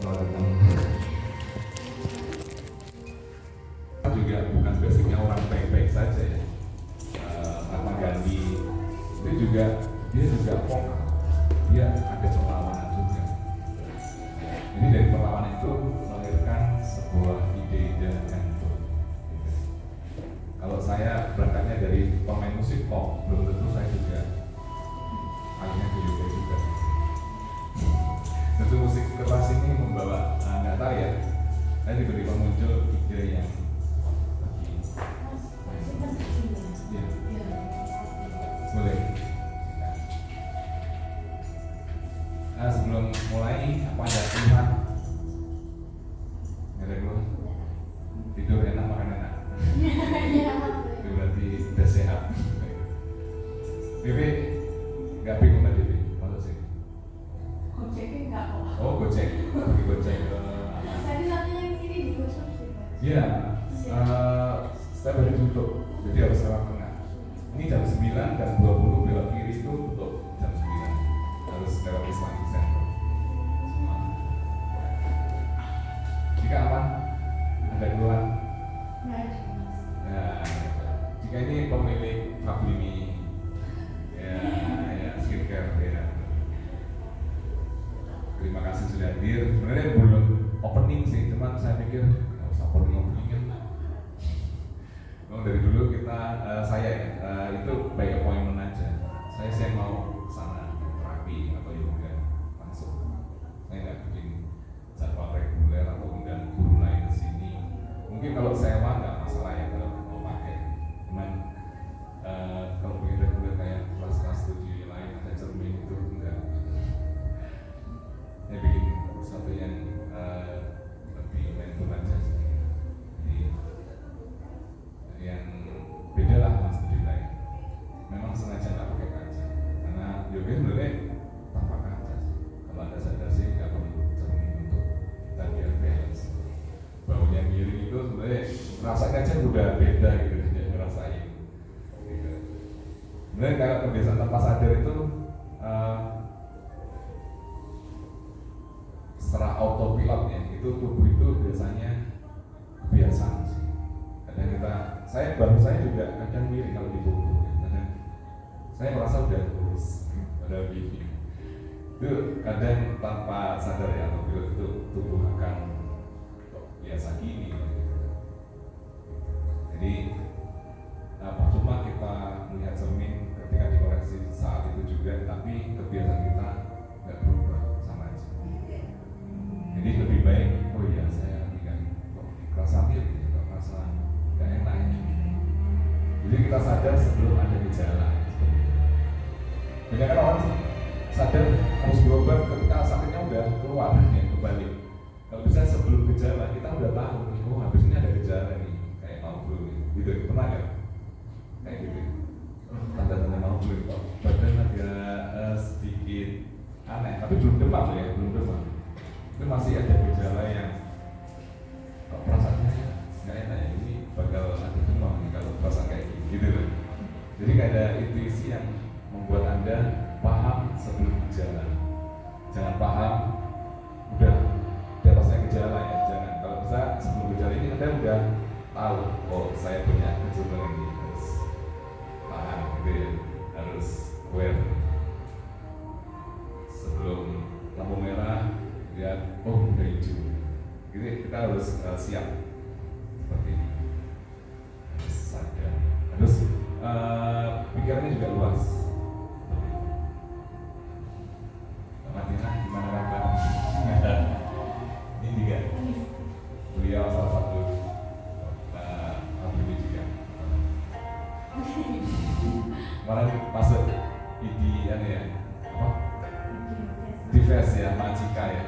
Selamat datang. Juga bukan basicnya orang baik-baik saja ya. Mahatma Gandhi itu juga dia vokal, dia ada perlawanan juga. Jadi dari perlawanan itu melahirkan sebuah ide-ide yang kalau saya berangkatnya dari pemain musik pop, belum tentu saya juga akhirnya ke UK juga. Tentu musik keras ini membawa, nggak tahu ya, saya tiba-tiba muncul ide yang boleh. Sebelum mulai, apa ada keluhan? Nggak ada keluhan? Tidur enak, makan enak. Itu berarti udah sehat. Bibi, nggak bingung nggak Bibi? Masuk sih. Gojeknya nggak kok. Oh, Gojek, pergi Gojek. Tadi namanya yang ini di Gojek sih. Iya, saya baru tutup, jadi harus lewat tengah. Ini jam 9 dan 20 belok kiri itu tutup jam 9. Harus lewat Islamic Center. Jika aman, ada keluhan. Nggak ada. Nah, jika ini pemilik Fablimi, ya skincare ya. Terima kasih sudah hadir. Sebenarnya belum opening sih, cuman saya pikir nggak usah opening kan. Dari dulu kita, saya itu by appointment aja. Saya mau sana terapi atau yoga langsung. Saya nggak bikin jadwal reguler atau undang guru lain ke sini. Mungkin kalau sewa nggak masalah ya kalau mau pakai. Cuman kalau bikin reguler kayak kelas-kelas studi lain ada cermin itu enggak. Saya bikin sesuatu yang lebih mental aja sih. Yang beda lah mas studi lain. Memang sengaja nggak pakai kaca karena yoga sebenarnya tanpa kaca sih. Kalau anda sadar sih nggak perlu cermin untuk kita biar balance. Baunya miring itu sebenarnya rasa kaca udah beda gitu, tidak ngerasain. Gitu. Sebenarnya kalau kebiasaan tanpa sadar itu secara autopilot ya, itu tubuh itu biasanya kebiasaan sih. Kadang saya juga kadang miring kalau dipukul. Kadang saya merasa udah lurus, udah begini. Itu kadang tanpa sadar ya, autopilot itu tubuh akan biasa gini. Jadi percuma kita melihat cermin ketika dikoreksi saat itu juga, tapi kebiasaan kita nggak berubah, sama aja. Jadi lebih baik, oh iya saya lagi kan kok kerasa miring, kok kerasa nggak enak ya. Jadi kita sadar sebelum ada gejala. Banyak kan orang sadar harus berobat ketika sakitnya udah keluar ya, kembali. Kalau bisa sebelum gejala kita udah tahu nih, oh habis ini ada gejala nih, kayak mau flu gitu, pernah nggak? Kayak gitu. Tanda-tanda mau flu, kok badan agak sedikit aneh, tapi belum demam ya, belum demam. Itu masih ada gejala yang kok perasaannya nggak enak ya, ini bakal ada demam nih kalau perasaan kayak gitu loh. Jadi nggak ada intuisi yang membuat anda paham sebelum gejala. Jangan paham udah rasanya gejala ya, jangan. Kalau bisa sebelum gejala ini anda udah tahu, oh saya punya gejala ini, harus paham gitu ya, harus aware. Sebelum lampu merah lihat, oh udah hijau, jadi kita harus siap seperti ini, harus sadar, harus pikirannya juga luas. Madinah gimana kabar? Ini juga beliau salah satu alumni juga. Kemarin masuk di ya, apa? Dives ya, Majika ya.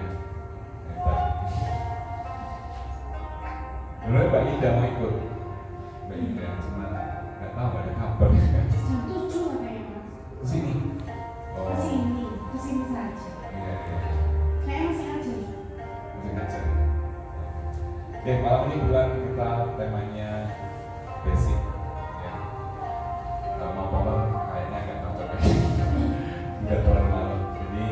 Dulu Mbak Ida mau ikut, Mbak Ida cuma nggak tahu, nggak ada kabar. Jam 7 katanya mas. Kesini. Oh. Kesini saja. Iya. Kayak masih aja. Masih ngajar. Oke, malam ini bulan kita temanya basic. Ya. Kalau mau power kayaknya nggak cocok ya. Nggak terlalu malam. Jadi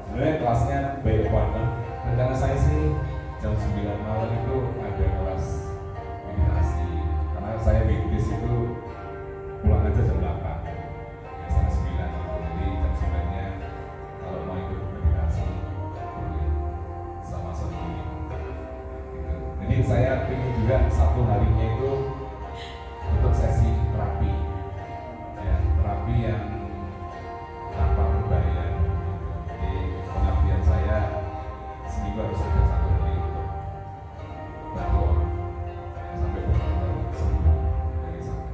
sebenarnya kelasnya by appointment. rencana saya sih jam 9 malam itu ada kelas meditasi, karena saya weekdays itu pulang aja jam 8 ya, setengah 9 gitu. Jadi jam 9 nya kalau mau ikut meditasi boleh sama sendiri gitu. Jadi saya ingin juga satu harinya itu untuk sesi terapi ya, terapi yang tanpa berbayar gitu. Jadi pengabdian saya seminggu harus ada satu hari untuk bantu orang ya, sampai benar-benar sembuh dari sana.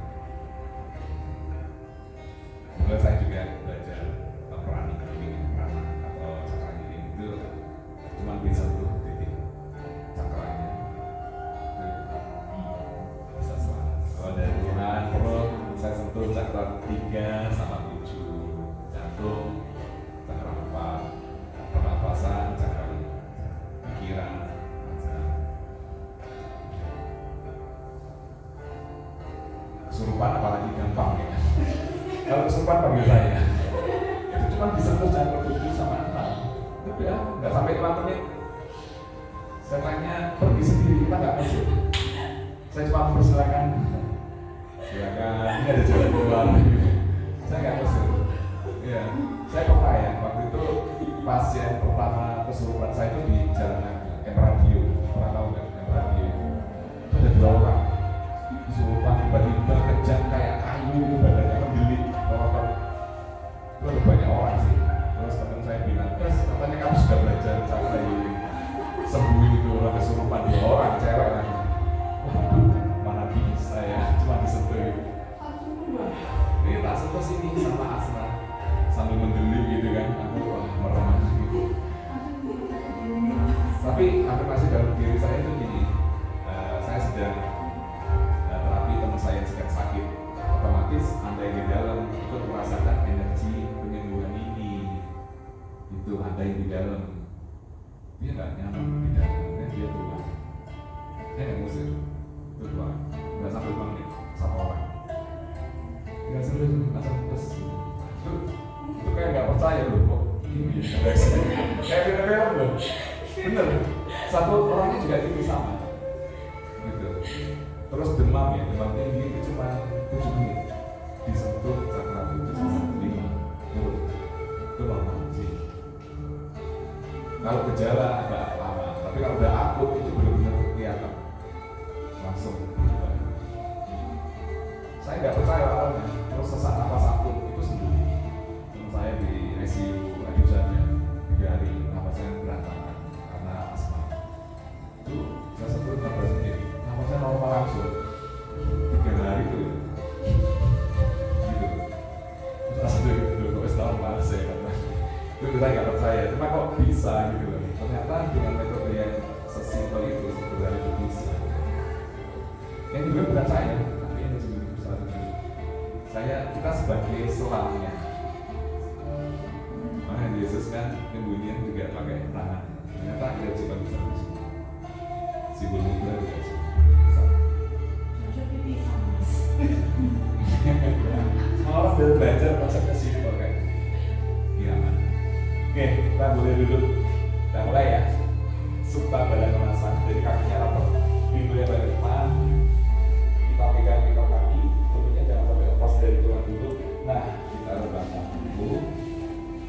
Kemudian saya juga belajar peran atau cakra healing itu cuma bisa tuh titik cakranya itu bisa selalu. Kalau dari Tuhan perut saya sentuh cakra 3 sama 7, jantung cakra 4, pernapasan cakra 5, pikiran kesurupan apalagi gampang ya. Kalau kesurupan panggil saya itu cuma bisa terus jangan 7 sama 6 itu ya nggak sampai 5 menit. Saya tanya pergi sendiri, kita nggak masuk, saya cuma mempersilakan silakan ini ada jalan keluar. Saya nggak masuk ya. Saya pernah ya waktu itu pasien pertama kesurupan saya itu di jalan Radio, pernah tahu nggak Radio? Itu ada 2 orang kesurupan tiba-tiba kejang kayak kayu itu, badannya mendelik melotot. Itu ada banyak orang sih. Terus teman saya bilang, "Guys, katanya kamu sudah belajar cara sembuh itu orang kesurupan 2 orang cewek lagi." Waduh, mana bisa ya, cuma disentuh itu. Ini tak sentuh sini sama Asna sambil mendelik gitu kan, aku meremah gitu. Tapi afirmasi dalam diri saya itu gini, saya sedang terapi teman saya yang sedang sakit, otomatis Anda yang di dalam ikut merasakan energi penyembuhan ini. Itu Anda yang di dalam, dia nggak nyaman di dalam, dan dia keluar. Saya nggak ngusir, itu keluar, nggak sampai menit sama orang. Nggak serius, langsung terus. Itu kayak nggak percaya loh, kok ini ya, kayak film-film loh. Bener, satu orangnya juga tinggi sama gitu. Terus demam ya, demam tinggi itu cuma 7 menit disentuh cakra 7 sama 5 turun, itu normal sih. Kalau gejala agak lama, tapi kalau udah akut itu benar-benar kelihatan langsung. Saya nggak percaya awalnya, terus sesak napas akut itu sembuh. Teman saya di ICU Adusanya 3 hari napasnya berantakan karena asma. Itu saya sebut 15 menit, napasnya normal langsung 3 hari itu gitu. Terus asli itu kok setahun banget saya kata itu saya nggak percaya, cuma kok bisa gitu loh. Ternyata dengan metode yang sesimpel itu sebenarnya itu bisa. Yang kedua bukan saya, tapi ini sendiri besar. Kita sebagai selangnya. Makanya Yesus kan nyembunyiin juga pakai tangan. Ternyata dia juga bisa besar. Simbol juga bisa. Orang udah belajar konsepnya simpel kan. Iya kan. Oke, kita boleh duduk. Kita mulai ya. Supta badan merasakan. Jadi kakinya rapat, pinggulnya balik depan. Kita pegang kaki, tutupnya jangan sampai lepas dari tulang dulu. Nah, kita rebahkan dulu.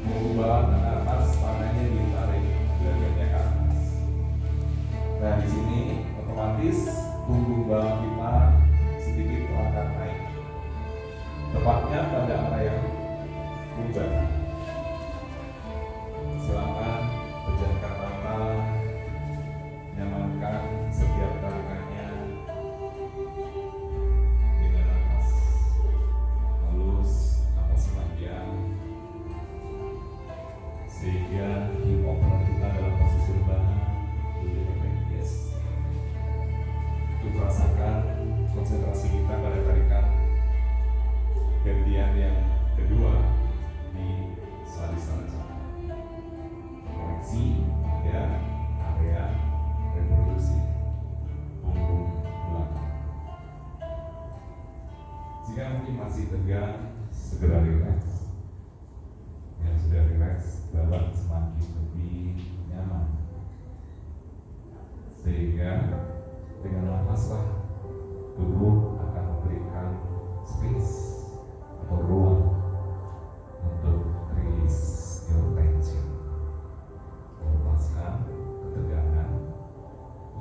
Mengubah nafas, tangannya ditarik derajatnya ke atas. Nah, di sini otomatis punggung bawah kita sedikit terangkat naik. Tepatnya pada area yang lubang. Silakan pejamkan mata, nyamankan setiap tarikannya dengan nafas halus, nafas panjang, sehingga hip opener kita dalam posisi rebahan lebih terengges. Untuk merasakan konsentrasi kita pada tarikan gantian yang kedua di salisan koneksi pada area reproduksi punggung belakang. Jika mungkin masih tegang, segera rileks. Yang sudah rileks, badan semakin lebih nyaman. Sehingga dengan nafaslah tubuh akan memberikan space atau ruang untuk release your tension, melepaskan ketegangan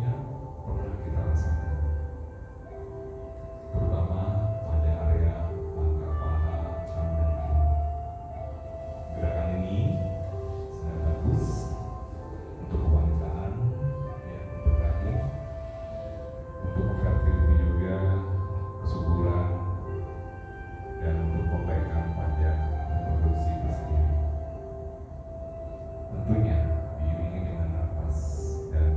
yang pernah kita rasakan, terutama pada area pangkal paha, tangan, dan kaki. Gerakan ini sangat bagus untuk kewanitaan, ya, untuk rahim, untuk fertility juga, kesuburan, dan untuk perbaikan pada reproduksi tersendiri. Tentunya diiringi dengan nafas dan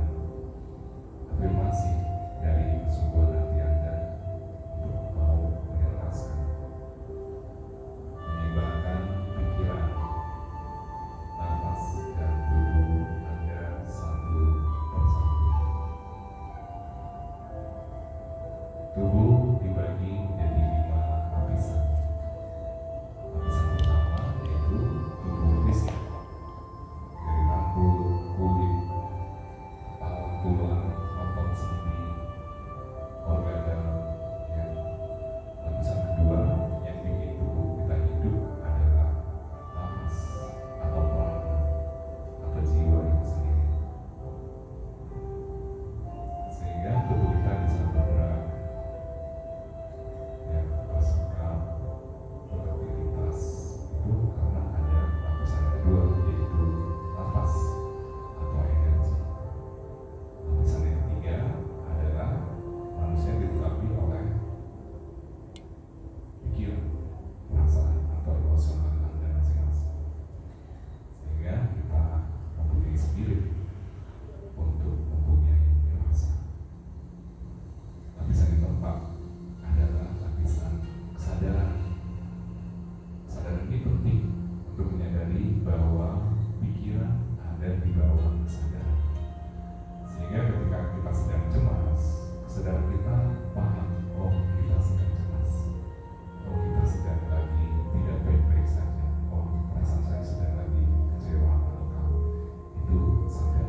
afirmasi dari kesungguhan hati Anda untuk mau mengikhlaskan, menyeimbangkan pikiran, nafas, dan tubuh Anda satu persatu. Tubuh dibagi menjadi 5 lapisan. Lapisan pertama yaitu tubuh fisik, dari rambut, kulit, kepala, tulang, otot, sendi, organ dalam. Ya. Lapisan kedua yang bikin tubuh kita hidup adalah nafas atau prana atau jiwa itu sendiri. Sehingga tubuh kita bisa bergerak, ya, bersikap, beraktivitas itu karena ada lapisan kedua yaitu nafas atau energi. Lapisan yang ketiga adalah manusia dilengkapi oleh pikiran, perasaan atau emosional Anda masing-masing. Sehingga kita mempunyai spirit untuk mempunyai rasa. Lapisan yang keempat adalah lapisan kesadaran. Kesadaran ini penting untuk menyadari bahwa pikiran ada di bawah kesadaran. Sehingga ketika kita sedang cemas, kesadaran kita paham, oh kita sedang cemas, oh kita sedang lagi tidak baik-baik saja, oh perasaan saya sedang lagi kecewa atau kamu. Itu sadar.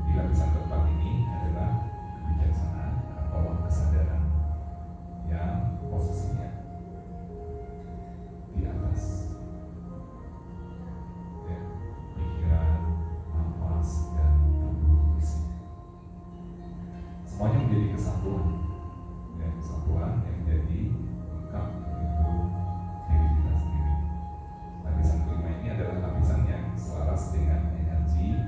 Jadi lapisan keempat ini adalah kebijaksanaan atau kesadaran yang posisinya di atas, ya, pikiran, nafas, dan tubuh fisik. Semuanya menjadi kesatuan, ya, kesatuan yang menjadi lengkap itu diri kita sendiri. Lapisan kelima ini adalah lapisan yang selaras dengan energi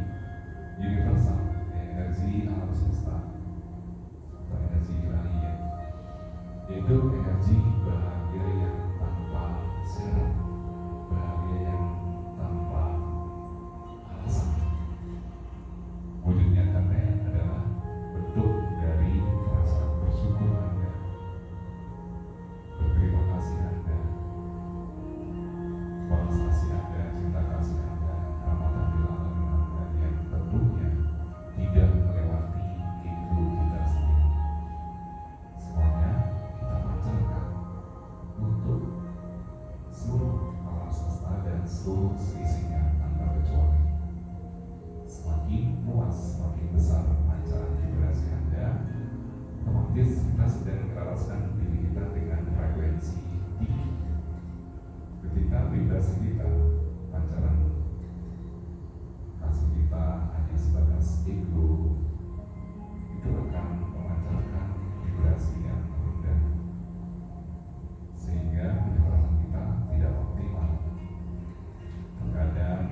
universal, energi alam semesta atau energi ilahi, ya, yaitu energi bahagia yang tanpa syarat, bahagia yang tanpa alasan. Wujud nyatanya adalah bentuk dari perasaan bersyukur Anda, berterima kasih Anda, balas kasih Anda, cinta kasih Anda, rahmatan lil alamin Anda yang tentunya tidak melewati ego kita sendiri. Semuanya kita pancarkan untuk seluruh alam semesta dan seluruh seisinya tanpa kecuali. Semakin luas, semakin besar pancaran vibrasi Anda, otomatis kita sedang menyelaraskan diri kita dengan frekuensi tinggi. Ketika vibrasi kita, pancaran kasih kita hanya sebatas ego, itu akan memancarkan vibrasi yang rendah, sehingga penjelasan kita tidak optimal. Terkadang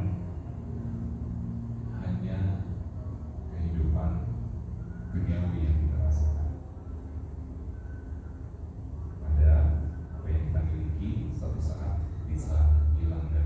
hanya kehidupan duniawi yang kita rasakan. Padahal apa yang kita miliki suatu saat bisa hilang dan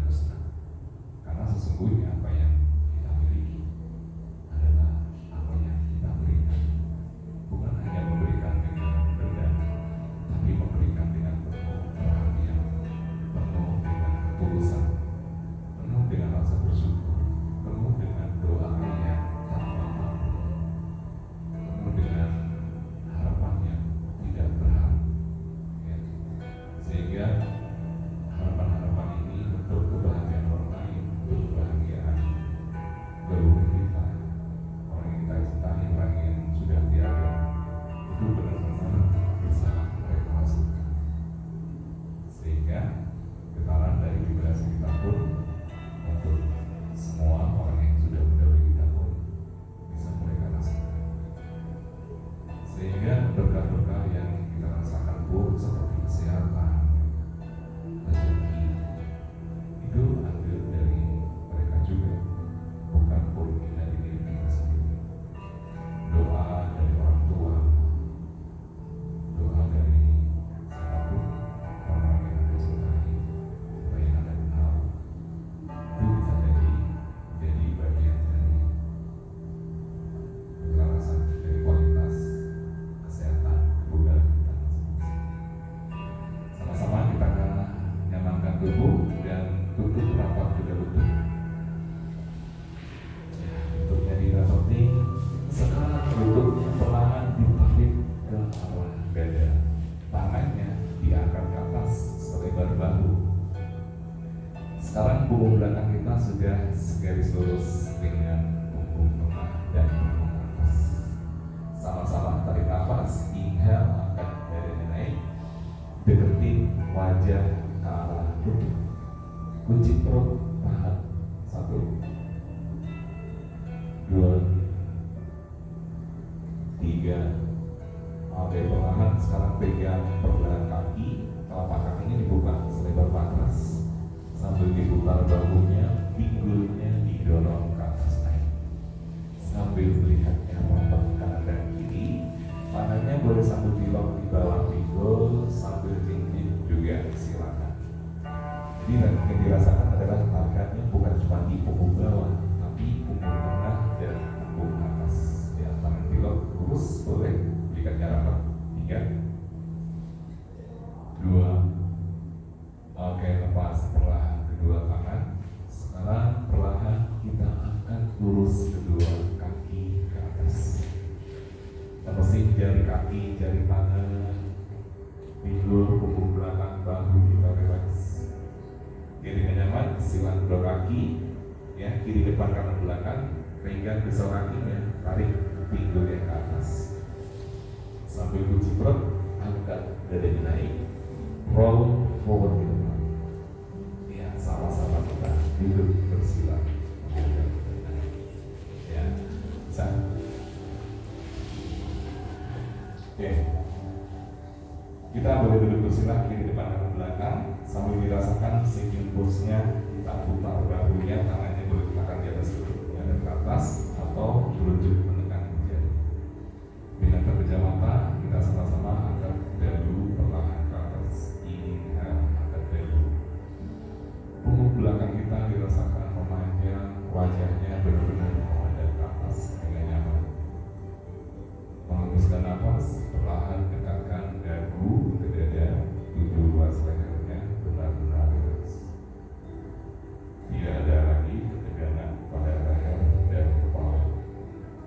arah dada. Tangannya diangkat ke atas selebar bahu. Sekarang punggung belakang kita sudah segaris lurus dengan punggung tengah dan punggung atas. Sama-sama tarik nafas, inhale, angkat dadanya naik, deketin wajah ke arah lutut, kunci perut, tahan. 1, 2, 3. Oke, perlahan sekarang pegang pergelangan kaki, telapak kakinya dibuka selebar matras sambil diputar bahunya, pinggulnya didorong ke atas naik sambil melihatnya melotot kanan dan kiri. Tangannya boleh sambil dilok di bawah pinggul sambil jinjit juga silakan. Jadi yang dirasakan adalah targetnya bukan cuma di punggung bawah, tapi punggung tengah dan punggung atas. Ya, tangan dilok lurus boleh, berikan jarak 3, 2. Oke, lepas perlahan kedua tangan. Sekarang perlahan kita angkat lurus kedua kaki ke atas. Lepasin jari kaki, jari tangan, pinggul, punggung belakang, bahu kita relax. Jadi nyaman, silang kedua kaki, ya, kiri depan kanan belakang, pegang pisau kakinya, tarik pinggulnya ke atas. Sambil kunci perut, angkat dadanya naik, roll forward ke depan. Ya, sama-sama kita duduk bersila. Ya, bisa. Oke, kita boleh duduk bersila kiri depan kanan belakang sambil dirasakan sinking pulse-nya. Kita putar bahunya, tangannya boleh ditekan di atas lututnya dan ke atas atau merujuk menekan jari. Dengan terpejam mata, kita sama-sama angkat dadu perlahan ke atas. Inhale, angkat dadu. Punggung belakang kita dirasakan memanjang, wajahnya benar-benar menghadap ke atas dengan nyaman. Menghembuskan nafas, perlahan dekatkan dagu ke dada, tujuh ruas lehernya benar-benar rileks. Tidak ada lagi ketegangan pada leher dan kepala.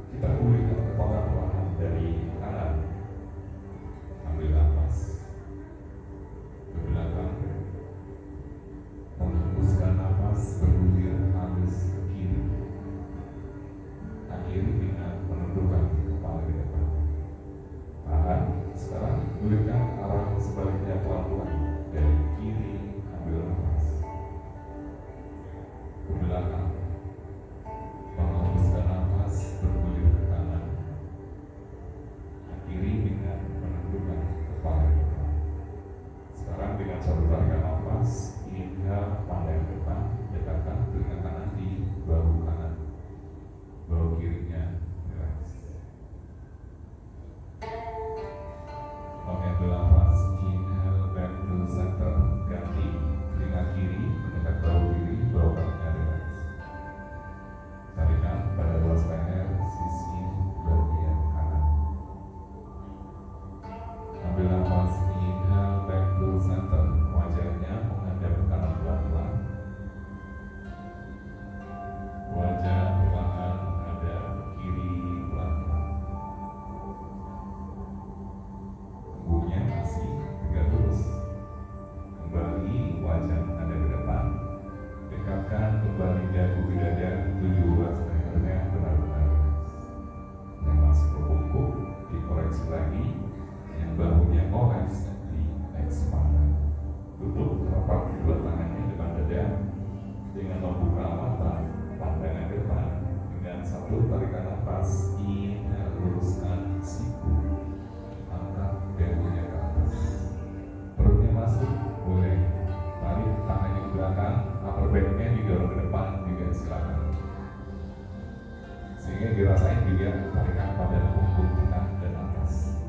Kita pulihkan kepala perlahan dari kanan. Ambil nafas ke belakang, menghembuskan nafas bergulir halus ke kiri. Akhiri dengan menundukkan kepala ke depan. Tahan. Sekarang pulihkan arah sebaliknya pelan-pelan dari kiri. Ambil nafas ke belakang, menghembuskan nafas bergulir ke kanan. Akhiri dengan menundukkan kepala ke depan. Sekarang dengan satu tarikan nafas, inhale, pandang ke depan, dekatkan telinga kanan di bahu kanan, bahu kirinya relax. Oke, ambil nafas, inhale, back to center, ganti telinga kiri mendekat bahu kiri, bahu kanannya relax. Tarikan pada ruas leher sisi bagian kanan. Ambil nafas, inhale, back to center, wajahnya menghadap ke kanan pelan-pelan. Wajah perlahan menghadap ke kiri pelan-pelan. Punggungnya masih tegak lurus. Kembali wajah menghadap ke depan. Dekatkan kembali dagu ke dada, tujuh ruas lehernya benar-benar relax. Yang masih berbungkuk dikoreksi lagi. Yang bahunya kores di expand. Tutup rapat kedua tangannya depan dada dengan membuka mata, pandangan ke depan dengan satu tarikan nafas. Inhale, luruskan siku, angkat dagunya ke atas. Perutnya masuk, boleh tarik tangannya ke belakang, upper back-nya didorong ke depan juga silakan. Sehingga dirasain juga tarikan pada punggung tengah dan atas.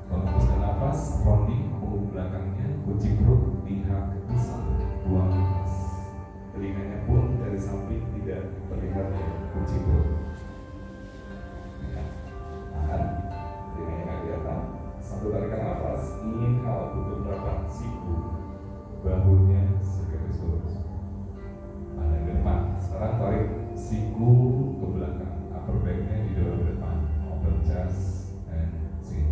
Menghembuskan nafas, rounding punggung belakangnya, kunci perut, lihat ke pisau, buang nafas. Telinganya pun dari samping tidak terlihat ya, kunci perut. Ya, tahan, telinganya nggak kelihatan. Satu tarikan nafas, inhale, tutup rapat siku, bahunya segaris lurus. Pandang ke depan. Sekarang tarik siku ke belakang, upper back-nya didorong ke depan, open chest and chin.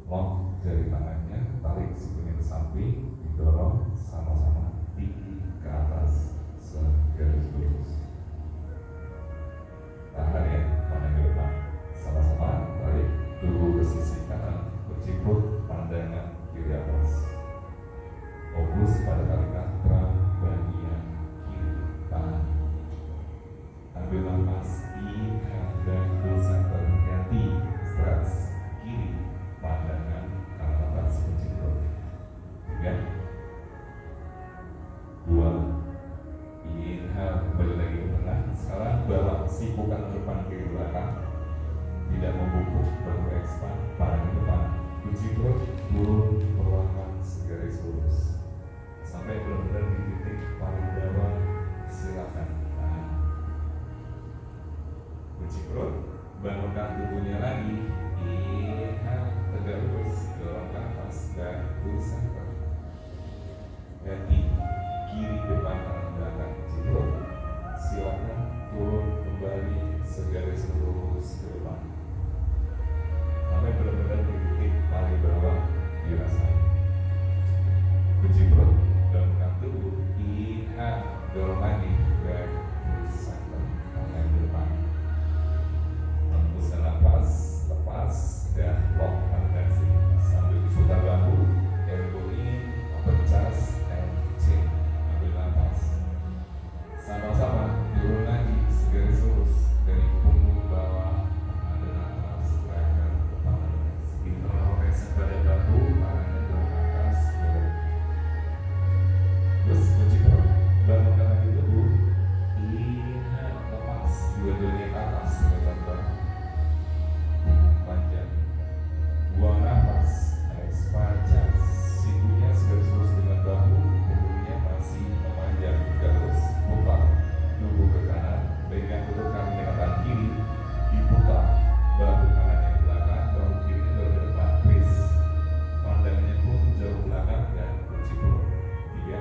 lock jari tangannya, tarik sikunya ke samping, didorong sama-sama tinggi ke atas segaris lurus. Tahan ya, tangan ke depan. Sama-sama tarik tubuh ke sisi kanan, berciprut pandangan kiri atas. Fokus pada tarikan tram bagian kiri tangan. Ambil nafas, inhale dan full center, hati, stretch kiri, pandangan kanan atas berciprut. 3, 2, inhale, kembali lagi ke tengah. Sekarang bawa sipukan depan kiri belakang, tidak membungkuk, baru expand, pandangan depan, berciprut, turun perlahan segaris lurus sampai benar-benar di titik paling bawah. Silakan. Berciprut, bangunkan tubuhnya lagi. Inhale, tegak lurus, dorong ke atas dan full center. Hati, kiri depan kanan belakang, berciprut. Silakan turun kembali segaris lurus ke depan sampai benar-benar di titik paling bawah dirasain. Berciprut, bangunkan tubuh. Inhale, dorong lagi, back to center, tangan ke depan. Hembuskan nafas, lepas dan lock tendensi sambil diputar bahu, elbow in, upper chest and chin. Ambil nafas, sama-sama turun lagi segaris lurus dari punggung bawah, tangan atas, leher, kepala. Internal rest pada bahu, tangannya dorong atas, dorong. Terus berciprut, bangunkan lagi tubuh. Inhale, lepas dua-duanya ke atas, lebar bahu, punggung panjang. Buang nafas, expand chest, sikunya segaris lurus dengan bahu, punggungnya masih memanjang. Terus putar tubuh ke kanan, pegang tubuh kanan dengan tangan kiri, diputar bahu kanannya ke belakang, bahu kirinya dorong ke depan, twist. Pandangannya pun jauh belakang dan berciprut. 3,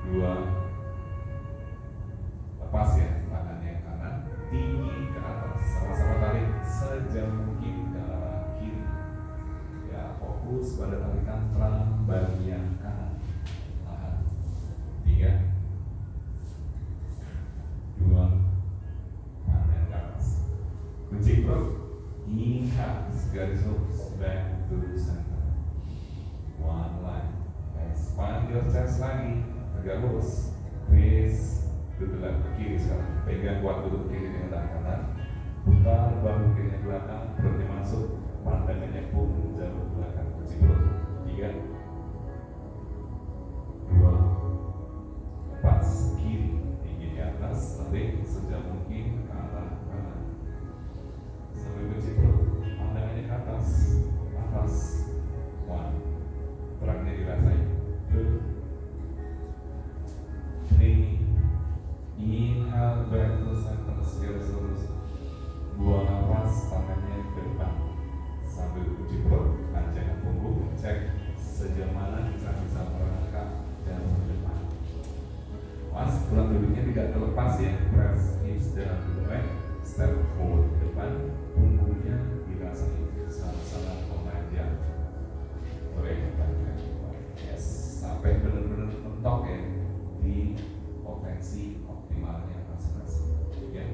2, lepas ya, tangannya kanan tinggi ke atas, sama-sama tarik sejauh mungkin ke arah kiri. Ya, fokus pada tarikan tram bagian kanan. Tahan. 3, 2, tangan ke atas. Berciprut, inhale, segaris lurus, back to center. One line. Expand your chest lagi, tegak lurus. Twist, duduklah ke kiri sekarang. Pegang kuat duduk kiri dengan tangan kanan. Putar bahu kirinya belakang, perutnya masuk, pandangannya pun jauh belakang. Berciprut. 3, 2, lepas kiri, tinggi di atas, tarik sejauh mungkin ke arah kanan. Sambil berciprut, pandangannya ke atas, atas. 1, terangnya dirasain. 2, 3, inhale, back to center, segaris lurus. Buang nafas, tangannya ke depan sambil berciprut, panjangkan punggung, cek sejauh mana bisa merangkak dan ke depan. Mas, tulang duduknya tidak terlepas ya, press hips dalam belakang, step forward ke depan, punggungnya dirasain sama-sama memanjang. Yes, sampai benar-benar mentok ya di potensi optimalnya masing-masing. 3,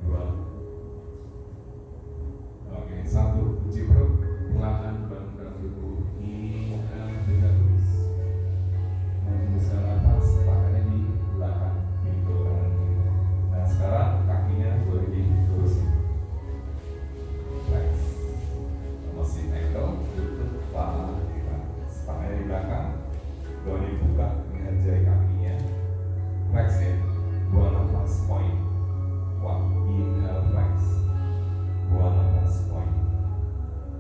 2, oke, 1, berciprut, perlahan bangunkan tubuh. Inhale, tegak lurus. Hembuskan nafas, tangannya di belakang, pintu kanan kiri. Nah, sekarang kakinya boleh diterusin. Flex. Masih ankle, tutup kepala kita. Tangannya di belakang, baru dibuka dengan jari kakinya. Flex ya. Buang nafas, point. 1, inhale, flex. Buang nafas, point.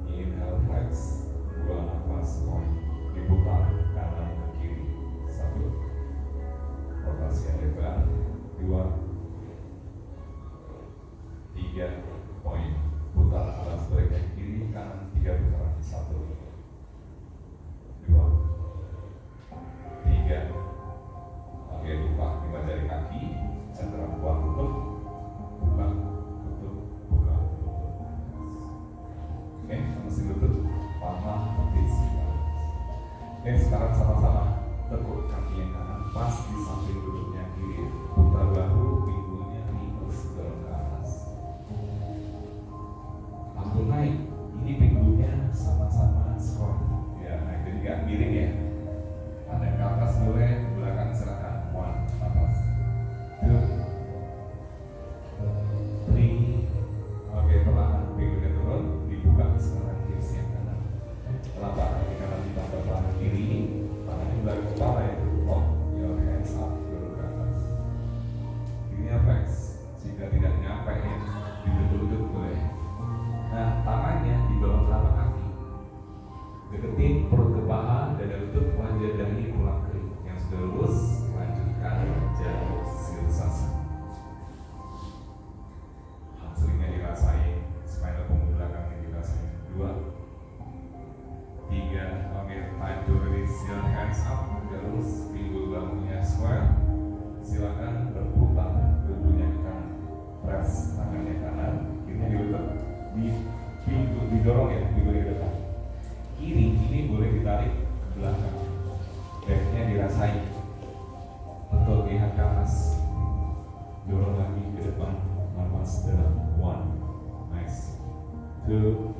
Inhale, flex. Buang nafas, point. Diputar kanan ke kiri. 1, rotasi yang lebar. 2, 3, point. Putar atas bagian kiri, kanan, 3 putaran. 1, 2, 3. Oke, buka 5 jari kaki, cendera buang tutup, buka, tutup, buka, tutup. didorong ya, pinggulnya ke depan. Kiri ini boleh ditarik ke belakang. Backnya dirasain. Betul, lihat ke atas. Dorong lagi ke depan. Nafas dalam. 1. Nice. 2.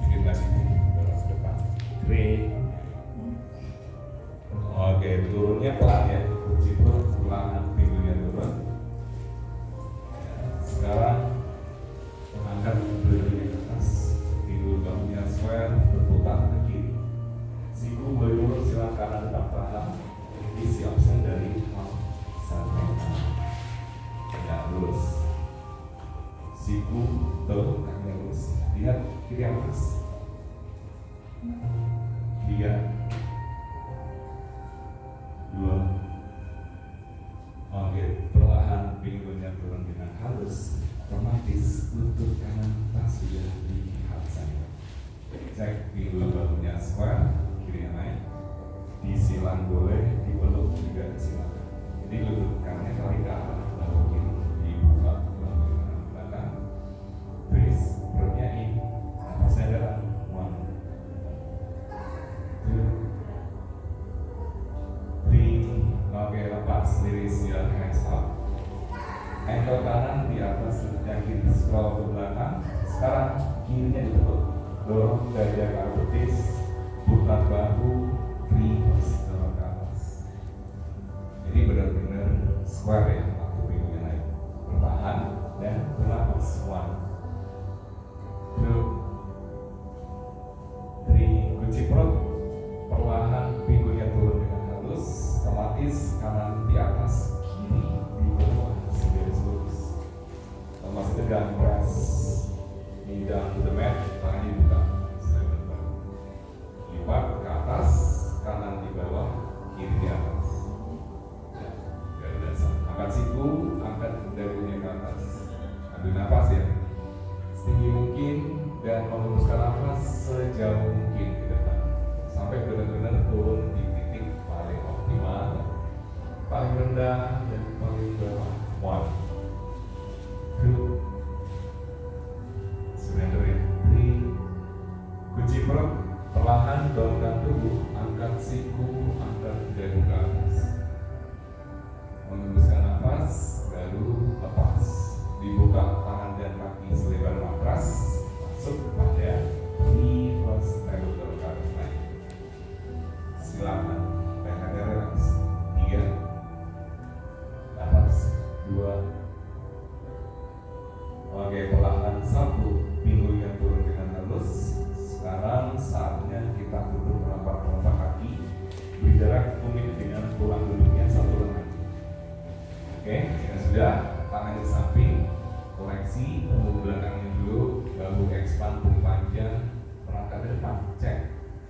Dikit lagi. Dorong ke depan. 3. Oke, turunnya pelan ya. Kunci perut pelan, pinggulnya turun. Sekarang angkat dua-duanya ke atas. Pinggul bahunya square, berputar ke kiri. Siku boleh turun, silang kanan tetap tahan. Isi option dari half sampai kanan. Tegak lurus. Siku turun, kaki lurus. Lihat kiri atas. 3. 2. Oke, perlahan pinggulnya turun dengan halus. Otomatis lutut kanan tak sudah dilihat saya. Cek pinggul bahunya square, kirinya naik. Disilang boleh, dipeluk juga silakan. Jadi lutut kanannya tarik ke arah bahu kiri, dibuka bahu kanan belakang. Twist, perutnya in, nafasnya dalam. 1, 2, 3. Oke, lepas liris your hands up. Ankle kanan di atas lututnya kiri, scroll ke belakang. Sekarang kirinya ditutup. Dorong dada ke arah betis, putar bahu, reverse dorong ke atas. Jadi benar-benar square ya, waktu pinggulnya naik. Bertahan dan bernapas. 1, 2, 3. Kunci perut. Perlahan pinggulnya turun dengan halus. Otomatis kanan di atas, kiri di bawah, segaris lurus. Lemas tegang, press. Knee down to the mat, tangannya dibuka. Lipat ke atas, kanan di bawah, kiri di atas. Ya, garis dasar. Angkat siku, angkat dagunya ke atas. Ambil nafas ya, setinggi mungkin dan menghembuskan nafas sejauh mungkin ke depan. Sampai benar-benar turun di titik paling optimal, paling rendah dan paling bawah. 1, 2, surrenderin. 3. Kunci perut, perlahan dorongkan tubuh, angkat siku, angkat dagu ke atas. Menghembuskan nafas, baru lepas. Dibuka tangan dan kaki selebar matras, masuk pada reverse tail dorong ke atas naik. Silakan, lehernya relax. 3. Nafas. 2. Oke, perlahan 1. Pinggulnya turun dengan halus. Sekarang saatnya kita tutup kelopak kaki. Beri jarak tumit dengan tulang duduknya 1 lengan. Oke, jika sudah, tangan di samping. Koreksi, punggung belakangnya dulu. Bahu expand, punggung panjang. Merangkak ke depan. Cek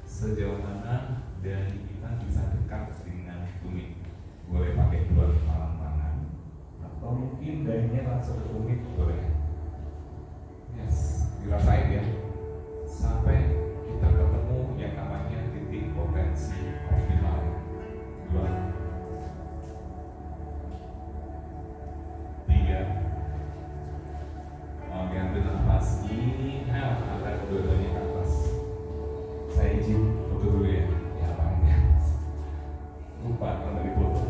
sejauh mana dari kita bisa dekat dengan tumit. Boleh pakai dua kepala tangan atau mungkin dahinya langsung ke tumit, boleh. Yes, dirasain ya sampai kita ketemu yang namanya titik potensi optimal. 2, 3. Oke, ambil nafas. Inhale, angkat kedua-duanya ke atas. Saya izin foto dulu ya. Ya, apanya? Lupa kalau dari foto.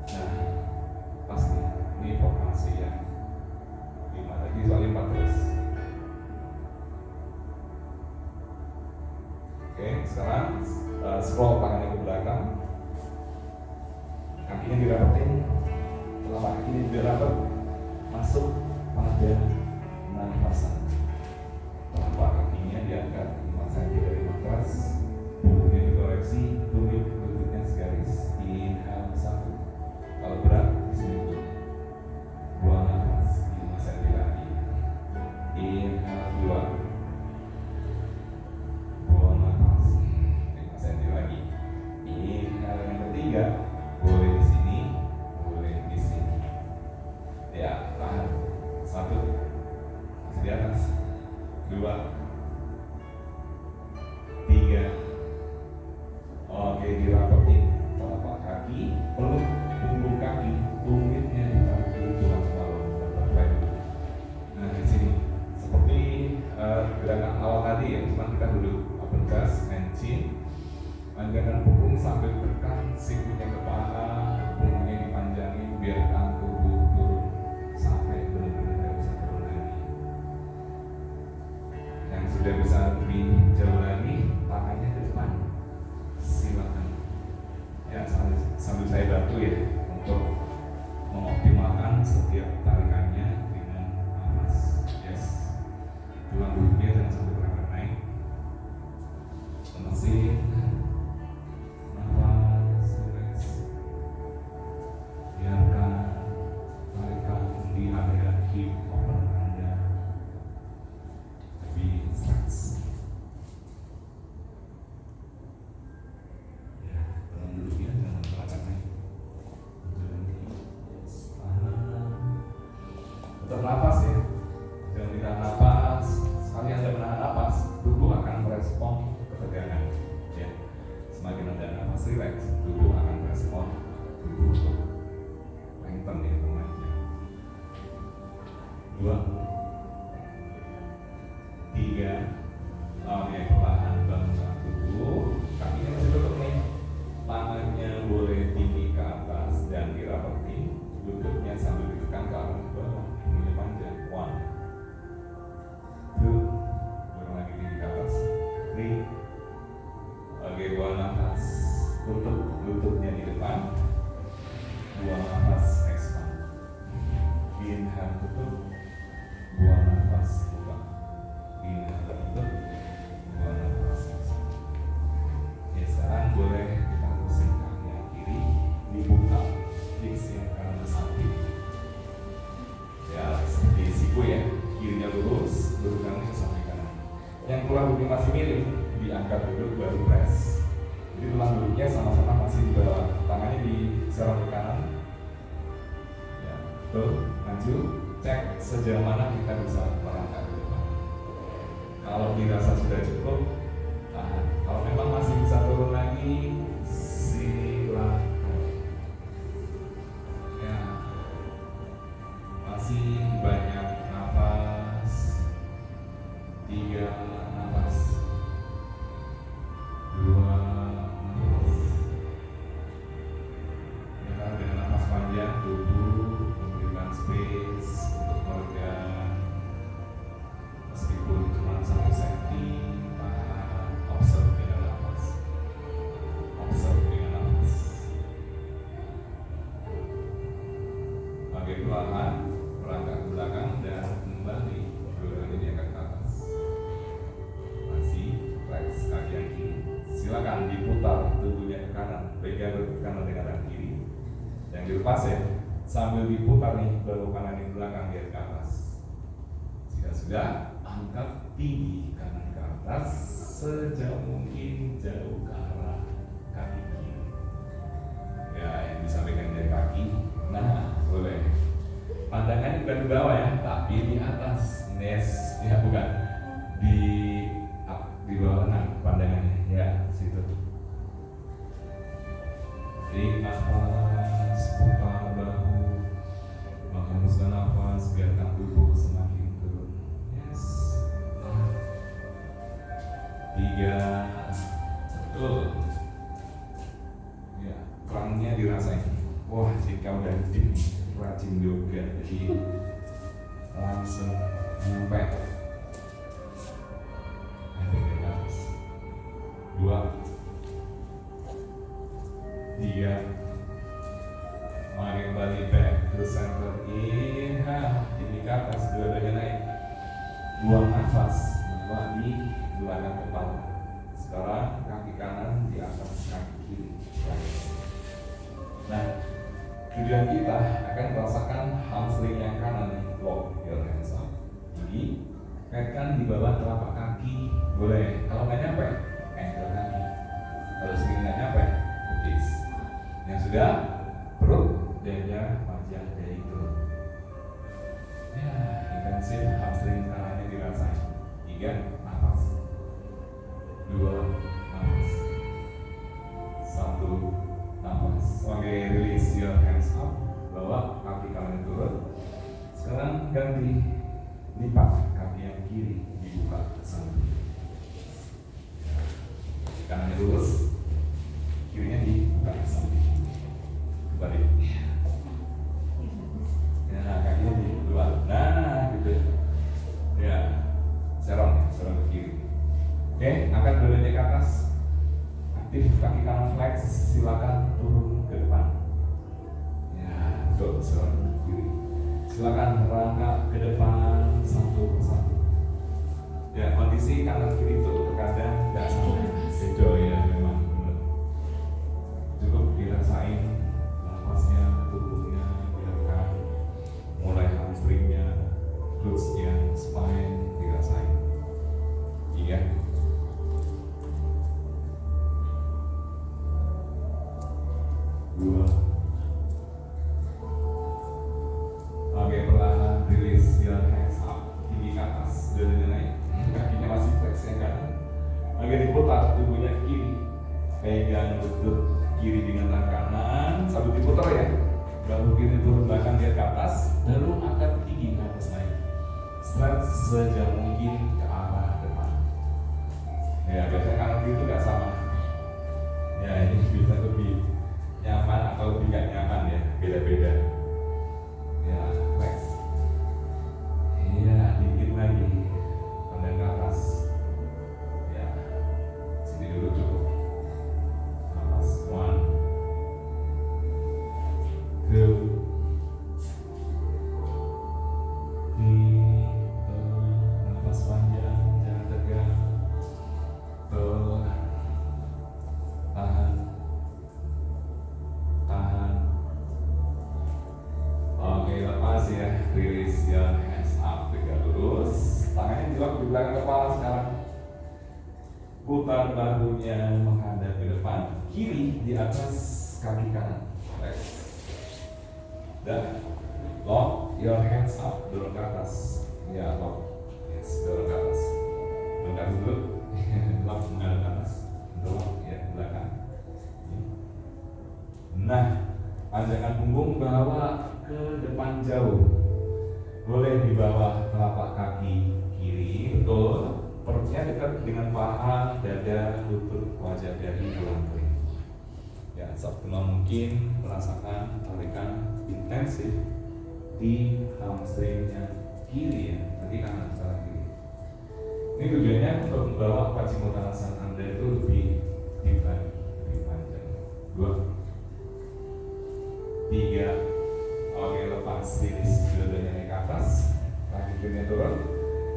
Nah, pasti ini formasi ya. 5 lagi, soalnya 4 terus. Oke, sekarang scroll tangannya ke belakang. Kakinya dirapetin. Telapak kakinya dirapet. Masuk pada nafasan. Telapak kakinya diangkat 5 cm dari matras. Punggungnya dikoreksi, tumit lututnya segaris. Inhale 1. Kalau berat di sini dulu. Buang nafas 5 cm lagi. Inhale 2. Buang nafas 5 cm lagi. Inhale yang ketiga. Boleh di sini, boleh di sini. Ya, tahan. biarkan tubuh turun sampai benar-benar tidak bisa turun lagi. Yang sudah bisa lebih jauh lagi, tangannya ke depan, silakan. Ya, sambil saya bantu ya untuk mengoptimalkan setiap tarikannya dengan nafas. Yes, tulang rusuknya jangan sampai berangkat naik. Mesin nafas, relax. Biarkan tarikan di area hip open Anda lebih stretch. Ya, tulang rusuknya jangan berangkat naik. Tetap nafas ya, jangan ditahan nafas. Sekali Anda menahan nafas, tubuh akan merespon ketegangan. Ya, semakin Anda nafas relax, tubuh akan merespon tubuh untuk lengthen ya temannya. 2, 3. Oke, perlahan bangunkan tubuh. Kakinya masih tutup nih. Tangannya boleh tinggi ke atas dan dirapetin. Lututnya sambil ditekan ke arah bawah. Mulai panjang. 1, 2. Dorong lagi tinggi ke atas. 3. Oke, buang nafas. Tutup lututnya di depan. Buang nafas, expand. Inhale, tutup. Buang nafas, buka. Inhale, tutup. Buang nafas, expand. Ya, sekarang boleh kita pusing kaki yang kiri, dibuka hips yang kanan ke samping. Ya, seperti siku ya, kirinya lurus, luruskan ke samping kanan. Yang tulang rusuknya masih miring, diangkat dulu baru press. Jadi tulang rusuknya sama-sama masih di bawah, tangannya diserang ke kanan. Ya, tuh, maju, cek sejauh mana kita bisa melangkah ke depan. Kalau dirasa sudah cukup, tahan. Kalau memang masih bisa turun lagi, silakan. Ya, masih banyak nafas. 3 nafas. 2 nafas. Ya, karena dengan nafas panjang tubuh memberikan space untuk meregang. Meskipun cuma 1 senti, tahan, observe dengan nafas. Observe dengan nafas. Oke, perlahan melangkah ke belakang dan kembali dua-duanya diangkat ke atas. Masih flex kaki yang kiri. Silakan diputar tubuhnya ke kanan, pegang lutut kanan dengan tangan kiri. Yang dilepas ya, sambil diputar nih bahu kanan di belakang lihat ke atas. Jika sudah, angkat tinggi kanan ke atas sejauh mungkin jauh ke arah kaki kiri. Ya, yang disampaikan dari kaki. Nah, boleh. Pandangannya bukan di bawah ya, tapi di atas. Nes, ya bukan di bawah. Nah, pandangannya ya situ. Tarik nafas, putar bahu, menghembuskan nafas, biarkan tubuh semakin turun. Yes. 3, betul. Ya, kerangnya dirasain. Wah, jika udah deep, rajin yoga, jadi langsung nyampe. 2, 3. Mari kembali back to center. Inhale, tinggi ke atas, dua-duanya naik. Buang nafas, kembali belakang kepala. Sekarang kaki kanan di atas kaki kiri. Nah, tujuan kita akan merasakan hamstring yang kanan. Lock your hands up. Tinggi, kaitkan di bawah telapak kaki. Boleh, kalau nggak nyampe, ankle kaki. Kalau segini nggak nyampe, betis. Yang sudah, perut, dada, wajah dari turun. Ya, intensif hamstring kanannya dirasain. 3, nafas. 2, nafas. 1, nafas. Oke, release your hands up. Bawa kaki kanan turun. Sekarang ganti, lipat kaki yang kiri dibuka ke samping. Kanannya lurus, kirinya dibuka ke samping. Kembali. dorso kiri. Silakan merangkak ke depan satu persatu. Ya, kondisi kanan kiri itu terkadang nggak sama. Beda ya, memang benar. Cukup dirasain nafasnya, tubuhnya, biarkan mulai hamstringnya, glutesnya, spine dirasain. Iya. Dua. Oke, perlahan release your hands up, tinggi ke atas, dadanya naik, kakinya masih flex yang kanan. Oke, diputar tubuhnya ke kiri, pegang lutut kiri dengan tangan kanan, sambil diputar ya. Bahu kiri turun belakang lihat ke atas, lalu angkat tinggi ke atas naik. Stretch sejauh mungkin ke arah depan. Ya, biasanya kanan kiri itu nggak sama. Ya, ini bisa lebih nyaman atau lebih nggak nyaman ya, beda-beda. Ya, flex. Iya, dikit lagi. Pandang ke atas. Ya, sini dulu cukup. Nafas, 1, 2, 3. Nafas panjang, jangan tegang. Tahan. Tahan. Oke, lepas ya. Release your hands up, tegak lurus. Tangannya dilok di belakang kepala sekarang. Putar bahunya menghadap ke depan. Kiri di atas kaki kanan. Flex. Dan lock your hands up, dorong ke atas. Ya, lock. Yes, dorong ke atas. Dorong ke atas dulu. Lock menghadap ke atas. Dorong ya ke belakang. Nah, panjangkan punggung, bawa ke depan jauh. Boleh di bawah telapak kaki kiri, betul. Perutnya dekat dengan paha, dada, lutut, wajah, dahi, tulang kering. Ya, seoptimal mungkin merasakan tarikan intensif di hamstringnya kiri ya, tadi kanan sekarang kiri. Ini tujuannya untuk membawa Paschimottanasana Anda itu lebih deep lagi, lebih panjang. 2, 3. Oke, lepas release dua-duanya naik ke atas, kaki kirinya turun.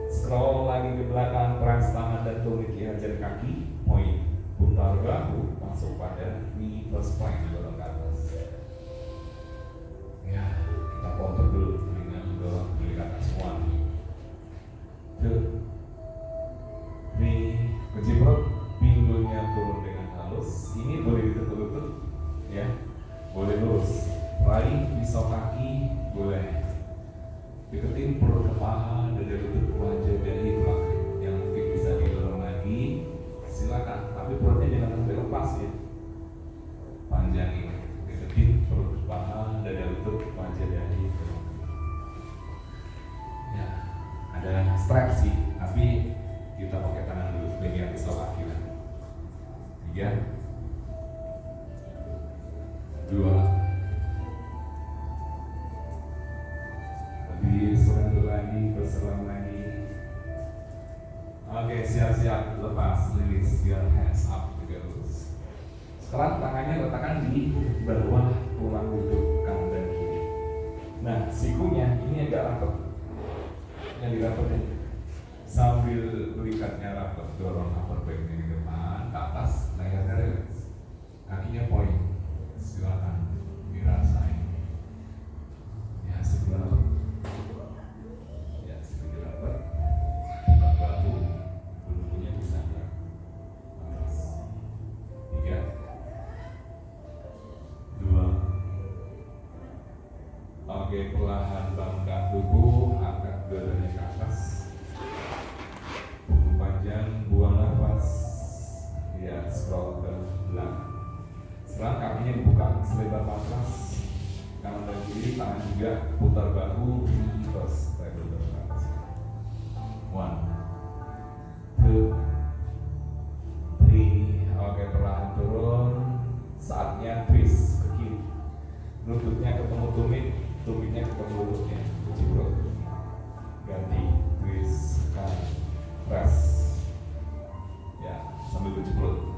Scroll lagi ke belakang, press tangan dan tumit hajar kaki, point. Putar bahu, masuk pada reverse plank, dorong ke atas. Ya, kita potong dulu dengan dorong kiri ke atas. 1, 2, 3. Kunci perut, pinggulnya turun dengan halus. Ini boleh ditutup lutut, ya, boleh lurus. Raih pisau kaki, boleh. Deketin perut ke paha, dada lutut, wajah, dahi, tulang kering. Yang mungkin bisa didorong lagi, silakan. Tapi perutnya jangan sampai lepas ya. Panjangin. Deketin perut ke paha, dada lutut, wajah, dahi, tulang kering. Ya, ada strap sih, tapi kita pakai tangan dulu, pegang pisau kaki lah. 3, 2. Berselang lagi. Oke, siap-siap, lepas, release your hands up, tegak lurus. Sekarang tangannya letakkan di bawah tulang lutut kanan dan kiri. Nah, sikunya ini agak rapat. Yang dirapetin sambil berikatnya rapat, dorong upper back ke depan, ke atas, lehernya relax. Kakinya point. Silakan dirasain. Ya, sebelah rapat. Oke, perlahan bangkit tubuh, angkat dadanya ke atas. Punggung panjang, buang nafas. Ya, scroll ke belakang. Sekarang kakinya dibuka selebar matras. Kanan dan kiri, tangan juga putar bahu, reverse table ke atas. 1, 2, 3. Oke, perlahan turun. Saatnya twist ke kiri. Lututnya ketemu tumit. Tumitnya ketemu lututnya, kunci perut. Ganti, twist, kanan, press. Ya, sambil kunci perut.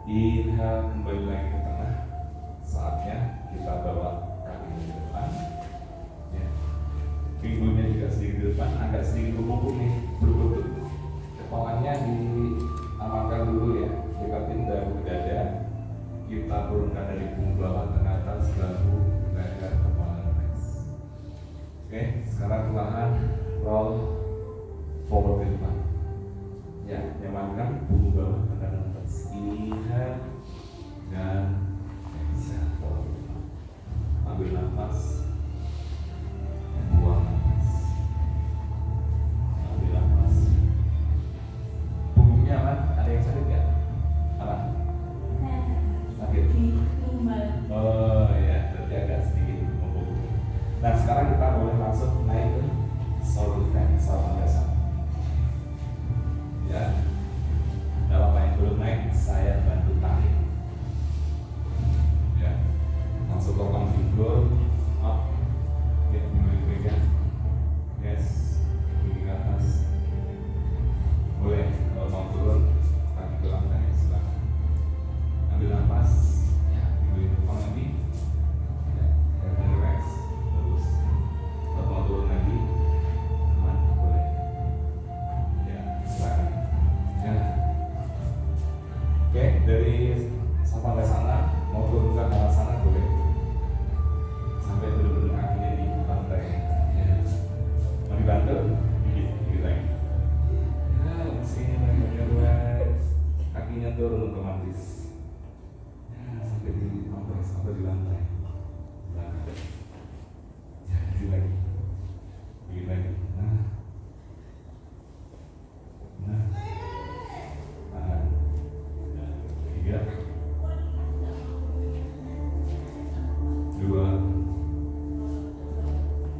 Inhale, kembali lagi ke tengah. Saatnya kita bawa kaki ke Nah sekarang kita boleh langsung naik ke solid sama dasar. Ya, kalau yang belum naik saya bantu tarik. Ya, langsung tolong pinggul up, ya pegang, yes, ke atas. Boleh kalau mau turun kaki ke lantai silakan. Ambil nafas, ya pinggulin kepala lagi, ya, dan relax, terus. Kalau mau turun lagi, aman, boleh. Ya, silakan. Ya. Oke, dari sampai sana mau turun ke arah sana boleh. Sampai benar-benar kakinya di lantai. Ya. Mau dibantu? Gigit lagi. Ya, masih relax. Kakinya turun otomatis. Ya, sampai di lantai, sampai di lantai. Nah. Ya, gigit lagi. Gigit lagi. Nah. Nah. Tahan. Tiga. Dua.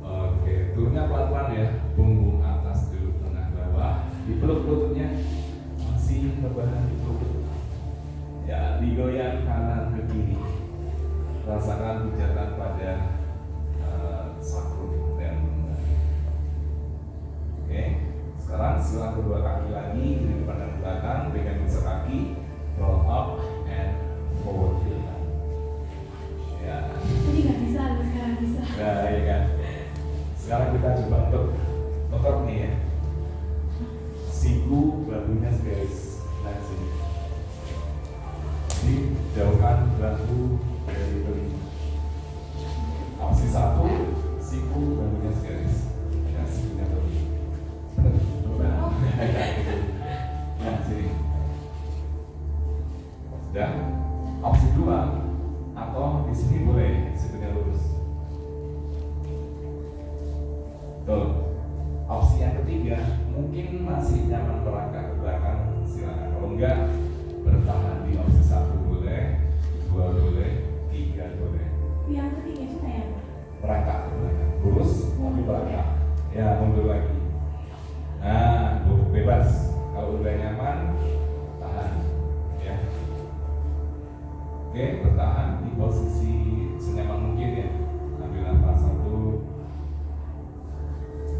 Oke, turunnya pelan-pelan ya. Punggung atas dulu, tengah bawah. Dipeluk lututnya. Masih berbahan dipeluk. Ya, digoyang kanan ke kiri. Rasakan pijatan pada sakrum dan oke. Sekarang silang kedua kaki lagi di depan dan belakang, pegang bisa kaki, roll up and forward hilangkan. Ya. Jadi nggak bisa, sekarang bisa. Nah, ya kan. Sekarang kita coba untuk otot nih ya. Siku bahunya segaris nah sini. Jadi jauhkan bahu dari telinga. Opsi satu, siku bahunya segaris. Ya, sikunya telinga. Nah, sini. Sudah. Opsi dua, atau di sini boleh sikunya lurus. Tuh. Opsi yang ketiga, mungkin masih nyaman merangkak ke belakang, silakan. Kalau enggak, bertahan di opsi satu boleh, dua boleh, tiga boleh. Yang ketiga itu kayak apa? Merangkak ke belakang, lurus tapi merangkak. Ya, mundur lagi. Nah, bebas. Kalau udah nyaman, tahan. Ya. Oke, bertahan di posisi senyaman mungkin ya. Ambil nafas satu,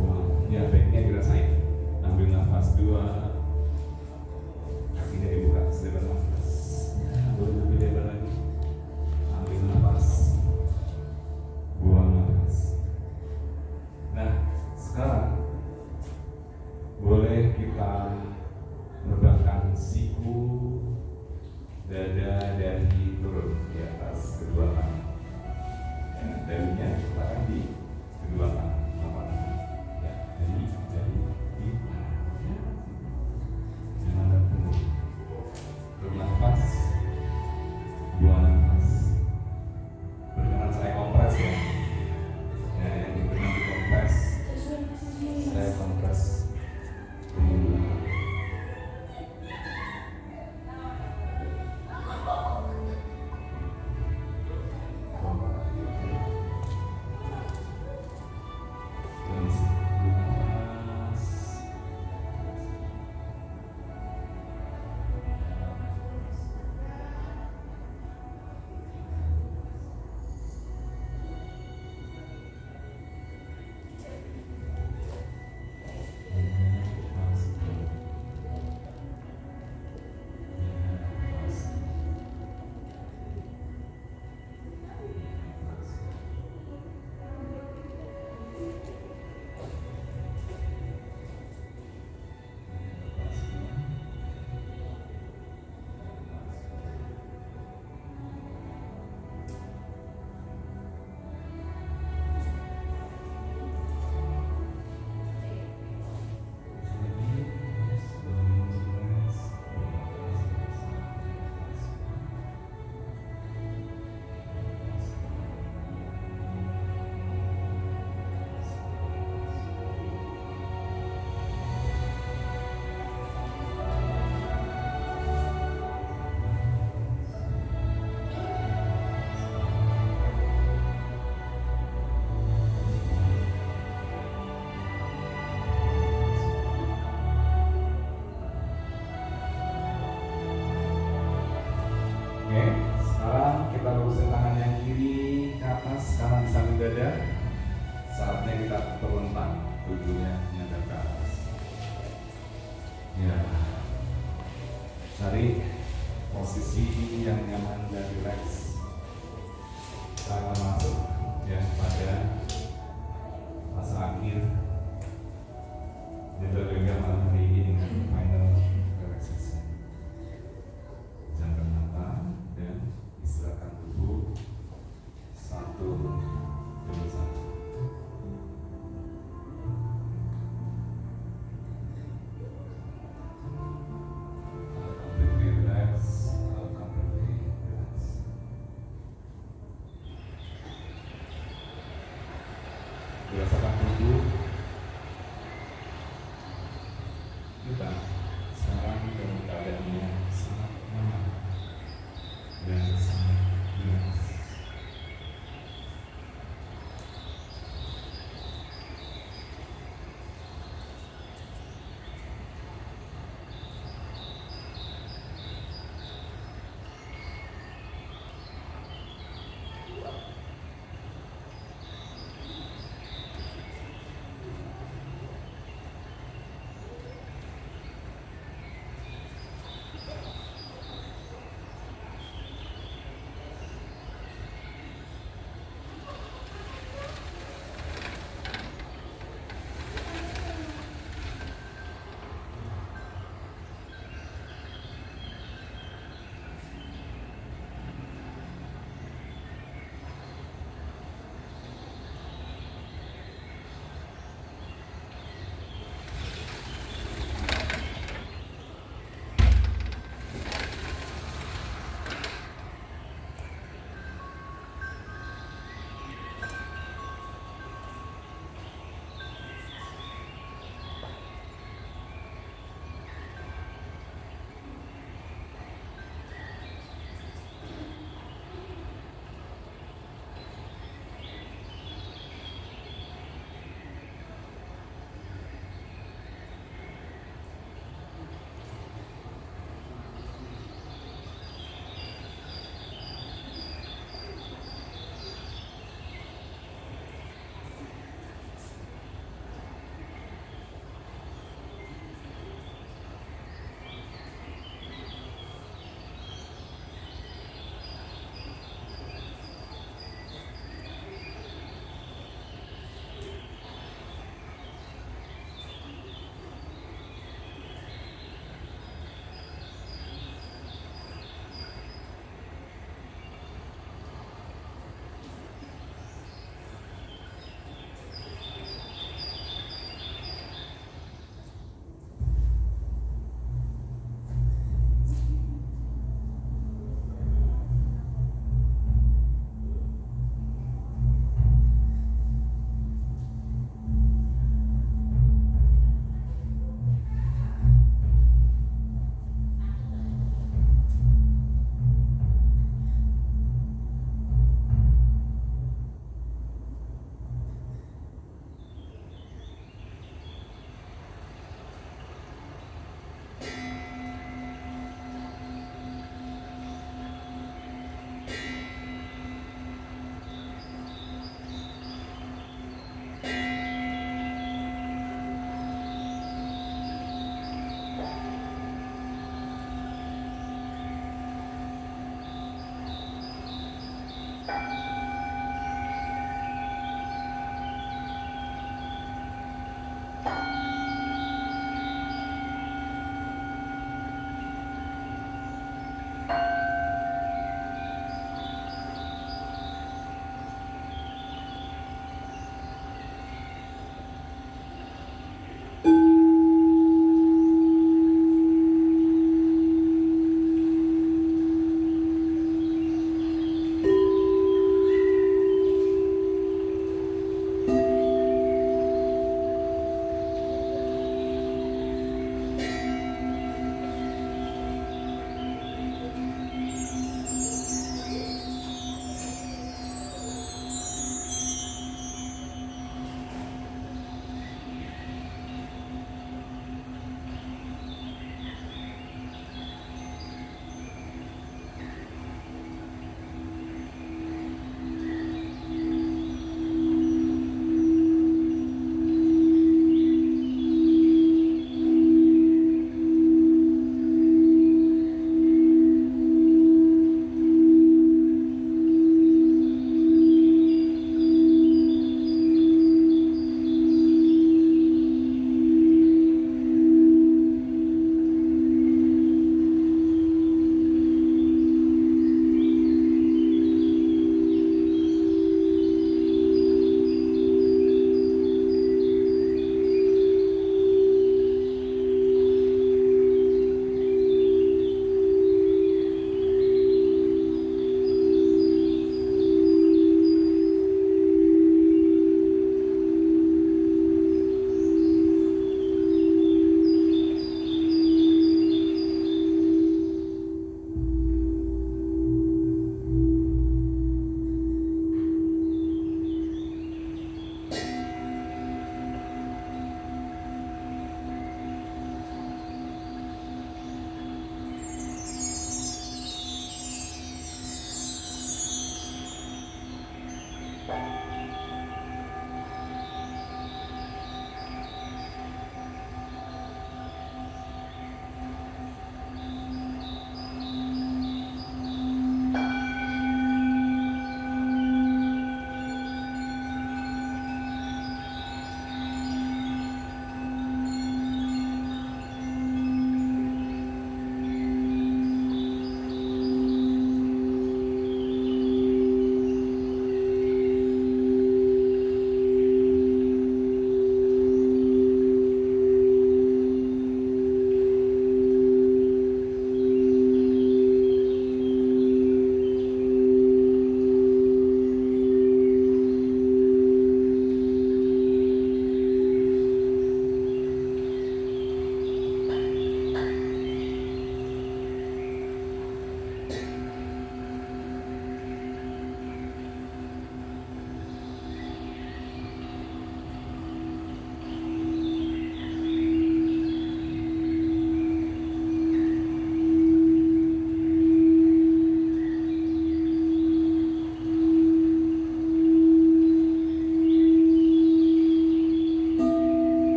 buang. Ya, baiknya dirasain. Ambil nafas dua, kakinya dibuka selebar nafas. Ya, boleh lebih lebar lagi. Ambil nafas, buang nafas. Nah, sekarang boleh kita merebahkan siku, dada, dahi turun di atas kedua tangan. Ya. sekarang di samping dada, saatnya kita terlentang, tubuhnya menghadap ke atas. Ya, cari posisi yang nyaman dan rileks. Kita akan masuk ya pada fase akhir. Kita juga malam hari ini dengan final relaxation. Jamkan mata dan istirahatkan tubuh satu demi satu. Completely relax, completely relax. Berdasarkan tubuh kita sekarang dalam keadaan yang sangat nyaman dan sangat rileks.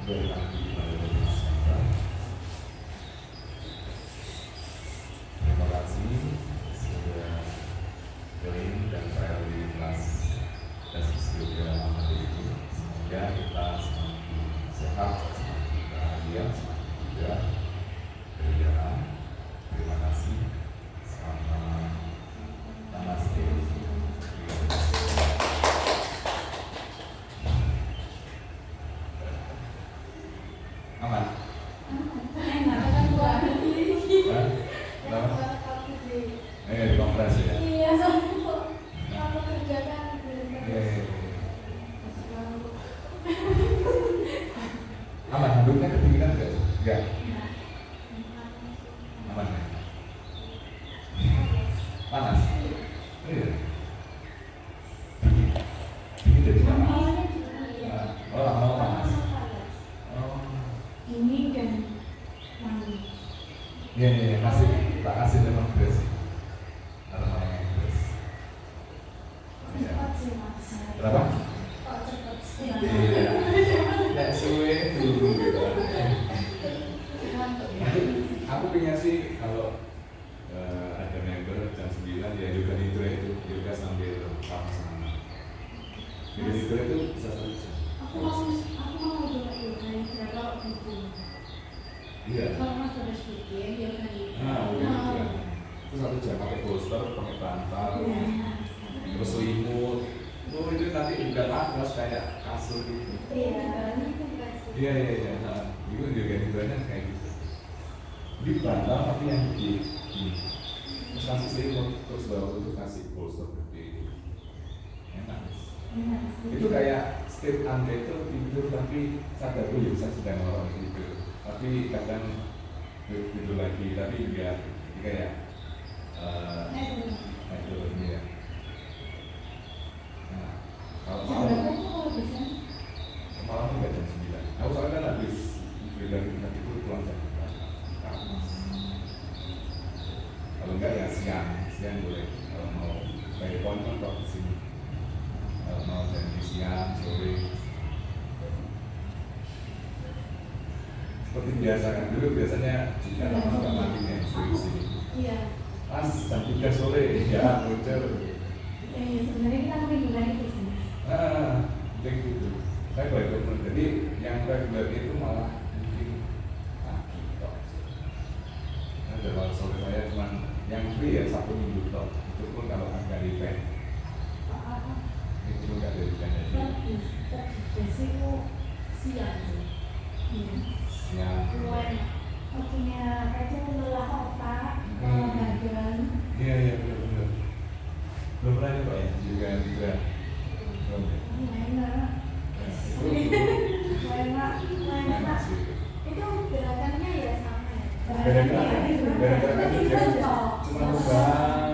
Terima kasih sudah join dan trial di kelas tesis yoga malam ini. Semoga kita semakin sehat, semakin bahagia, semakin muda, berjalan. Terima kasih. Selamat namaste. Aman? Enak kan buat Hah? Kenapa? Di kompres ya? iya soalnya kalau kerja kan Iya. Aman, handuknya kedinginan nggak? Nggak. Aman ya? Panas? Iya. Dingin jadi panas. Oh, lama-lama panas. Oh. ini dan wangi. Iya, kasih, tak kasih memang beres. Ada orang yang beres. Cepat sih mas. Berapa? Oh cepat sih. Iya. Nek suwe dulu gitu. Aku pengen sih kalau ada member jam 9 ya yoga nidra itu yoga sambil sama-sama. Yoga nidra itu bisa 1 jam. Aku mau coba yoga nidra kalau gitu. Iya. Kalau mas harus bikin yoga nidra. Nah, yoga nidra itu 1 jam pakai poster, pakai bantal, terus selimut. Oh itu nanti udah panas kayak kasur gitu. Iya. Nah, itu yoga nidranya kayak gitu. Di bantal tapi yang gede. Terus kasih selimut, terus bawah itu kasih poster gede. Enak. Itu kayak state anda itu tidur tapi sadar dulu saya sedang orang tidur. Tapi kadang tidur lagi, tapi juga kayak itu ya. Nah, kalau malam enggak jam 9. Aku soalnya kan habis dari tadi itu pulang jam 4. Kalau enggak ya siang boleh. Kalau mau kayak pon kan kok di sini. Kalau mau janji siang, sore. Seperti biasa kan dulu biasanya jika lama nggak mati nih di sini. Iya. Pas jam 3 sore ya muncul. Sebenarnya kita regular itu sih. Penting gitu. Saya regular. Jadi yang regular itu malah mungkin pagi tok. Nah, kalau sore saya cuma yang free ya Sabtu Minggu tok. Itu pun kalau ada event. Itu nggak ada event jadi. Biasanya siang sih. Yang Waktunya kerja lelah otak, badan. Iya benar. Belum pernah nih Pak ya juga juga. Belum ya. Enak. Itu Enak. Itu gerakannya ya sama ya. Gerakan itu cuma ubah